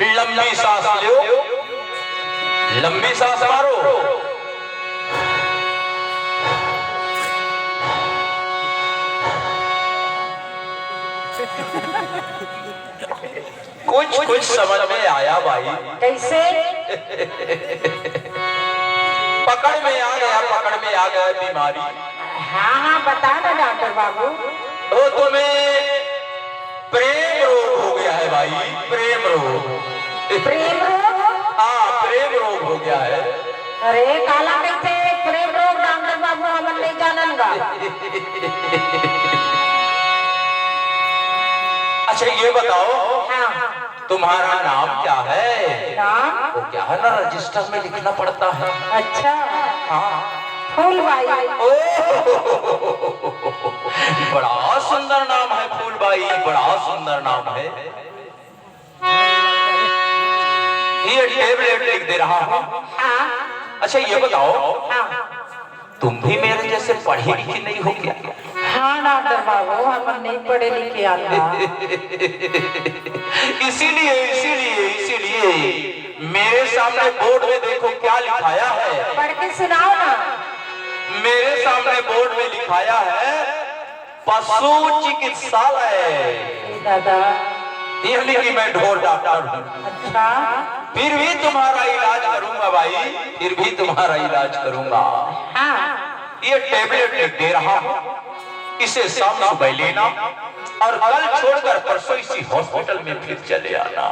लंबी सांस लो, लंबी सांस मारो। कुछ कुछ समझ में आया भाई। कैसे? पकड़ में आ गया बीमारी। हाँ हाँ बता दो डॉक्टर बाबू। तो तुम्हें प्रेम रोग हो गया है भाई, प्रेम रोग। प्रेम रोग? हाँ, प्रेम रोग हो गया है। अरे काला कैसे प्रेम रोग डॉक्टर बाबू हमन नहीं जाननगा। अच्छा ये बताओ, हाँ। तुम्हारा नाम क्या है? नाम? वो क्या है ना, रजिस्टर में लिखना पड़ता है। अच्छा हाँ। फूलबाई। बड़ा सुंदर नाम है फूलबाई, बड़ा सुंदर नाम है। ये टेबलेट लिख दे रहा हूँ। हाँ। अच्छा ये बताओ, हाँ। तुम भी मेरे जैसे पढ़ी लिखी नहीं हो क्या? हाँ डॉक्टर बाबू हम नहीं पढ़े लिखे आता। इसीलिए इसीलिए इसीलिए मेरे सामने बोर्ड में देखो क्या लिखाया है। पढ़ के सुनाओ ना। मेरे सामने बोर्ड में लिखाया है पशु चिकित्सालय। दादा यानी कि मैं ढोर डॉक्टर हूँ। अच्छा फिर भी तुम्हारा इलाज करूंगा भाई, फिर भी तुम्हारा इलाज करूंगा। हाँ। ये टेबलेट लिख दे रहा हूँ, इसे शाम सुबह लेना और कल छोड़कर परसों इसी हॉस्पिटल में फिर चले आना।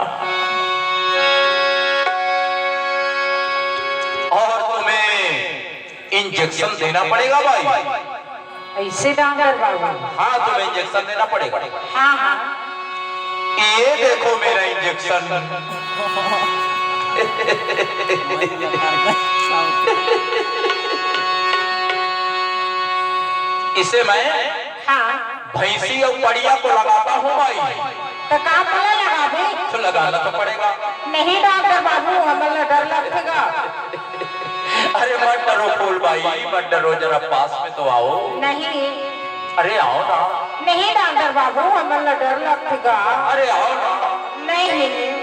और तुम्हें इंजेक्शन देना पड़ेगा भाई। ऐसे डॉक्टर बाबू? हाँ, तुम्हें इंजेक्शन देना पड़ेगा। हाँ हाँ। ये देखो मेरा इंजेक्शन। इसे मैं हाँ। भैंसी और बढ़िया को लगाता हूँ भाई। तो कहाँ पला लगा दे? तो लगाना तो पड़ेगा। नहीं डॉक्टर बाबू हमें डर लगेगा। अरे मत डरो फूलबाई, मत डरो, जरा पास में तो आओ। नहीं। अरे आओ ना। नहीं डॉक्टर बाबू हमें डर लगेगा। अरे आओ ना। नहीं।